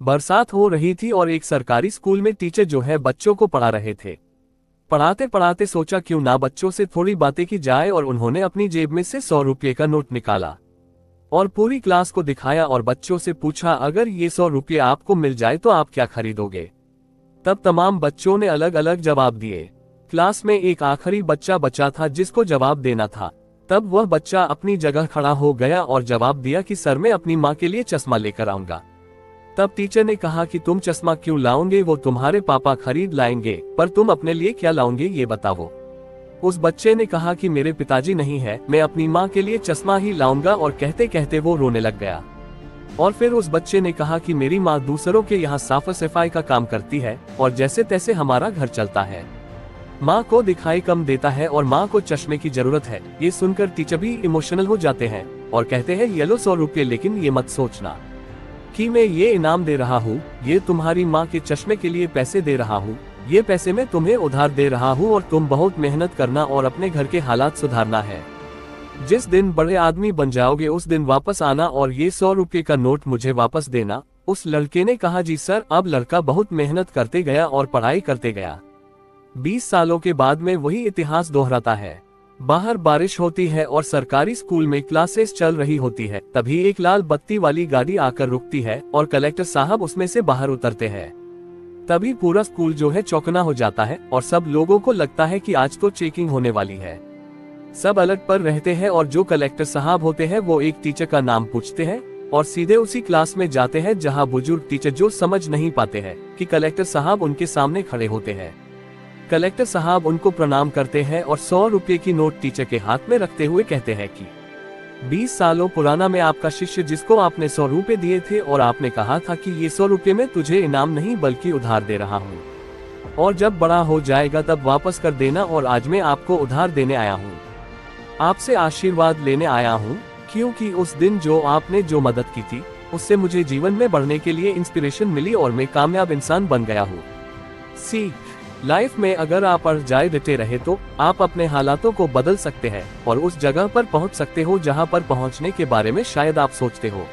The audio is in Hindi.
बरसात हो रही थी और एक सरकारी स्कूल में टीचर जो है बच्चों को पढ़ा रहे थे। पढ़ाते पढ़ाते सोचा क्यों ना बच्चों से थोड़ी बातें की जाए और उन्होंने अपनी जेब में से 100 रुपये का नोट निकाला और पूरी क्लास को दिखाया और बच्चों से पूछा, अगर ये 100 रुपये आपको मिल जाए तो आप क्या खरीदोगे। तब तमाम बच्चों ने अलग अलग जवाब दिए। क्लास में एक आखिरी बच्चा बचा था जिसको जवाब देना था। तब वह बच्चा अपनी जगह खड़ा हो गया और जवाब दिया कि सर, मैं अपनी माँ के लिए चश्मा लेकर आऊंगा। तब टीचर ने कहा कि तुम चश्मा क्यों लाओगे, वो तुम्हारे पापा खरीद लाएंगे, पर तुम अपने लिए क्या लाओगे ये बताओ। उस बच्चे ने कहा कि मेरे पिताजी नहीं है, मैं अपनी माँ के लिए चश्मा ही लाऊंगा, और कहते कहते वो रोने लग गया। और फिर उस बच्चे ने कहा कि मेरी माँ दूसरों के यहाँ साफ सफाई का काम करती है और जैसे तैसे हमारा घर चलता है। माँ को दिखाई कम देता है और माँ को चश्मे की जरूरत है। ये सुनकर टीचर भी इमोशनल हो जाते हैं और कहते हैं, ये लो 100 रुपये, लेकिन ये मत सोचना कि मैं ये इनाम दे रहा हूँ, ये तुम्हारी माँ के चश्मे के लिए पैसे दे रहा हूँ, ये पैसे मैं तुम्हें उधार दे रहा हूँ और तुम बहुत मेहनत करना और अपने घर के हालात सुधारना है। जिस दिन बड़े आदमी बन जाओगे उस दिन वापस आना और ये 100 रुपये का नोट मुझे वापस देना। उस लड़के ने कहा, जी सर। अब लड़का बहुत मेहनत करते गया और पढ़ाई करते गया। 20 सालों के बाद में वही इतिहास दोहराता है। बाहर बारिश होती है और सरकारी स्कूल में क्लासेस चल रही होती है। तभी एक लाल बत्ती वाली गाड़ी आकर रुकती है और कलेक्टर साहब उसमें से बाहर उतरते हैं। तभी पूरा स्कूल जो है चौकना हो जाता है और सब लोगों को लगता है कि आज तो चेकिंग होने वाली है। सब अलर्ट पर रहते हैं और जो कलेक्टर साहब होते हैं वो एक टीचर का नाम पूछते हैं और सीधे उसी क्लास में जाते हैं जहां बुजुर्ग टीचर जो समझ नहीं पाते हैं कि कलेक्टर साहब उनके सामने खड़े होते हैं। कलेक्टर साहब उनको प्रणाम करते हैं और 100 रुपये की नोट टीचर के हाथ में रखते हुए कहते हैं कि 20 सालों पुराना मैं आपका शिष्य, जिसको आपने 100 रुपये दिए थे और आपने कहा था कि ये 100 रुपये मैं तुझे इनाम नहीं बल्कि उधार दे रहा हूँ, और जब बड़ा हो जाएगा तब वापस कर देना, और आज मैं आपको उधार देने आया हूँ, आपसे आशीर्वाद लेने आया हूँ, क्योंकि उस दिन जो आपने जो मदद की थी उससे मुझे जीवन में बढ़ने के लिए इंस्पिरेशन मिली और मैं कामयाब इंसान बन गया हूँ। सीख, लाइफ में अगर आप अड़ जाए डटे रहे तो आप अपने हालातों को बदल सकते हैं और उस जगह पर पहुंच सकते हो जहां पर पहुंचने के बारे में शायद आप सोचते हो।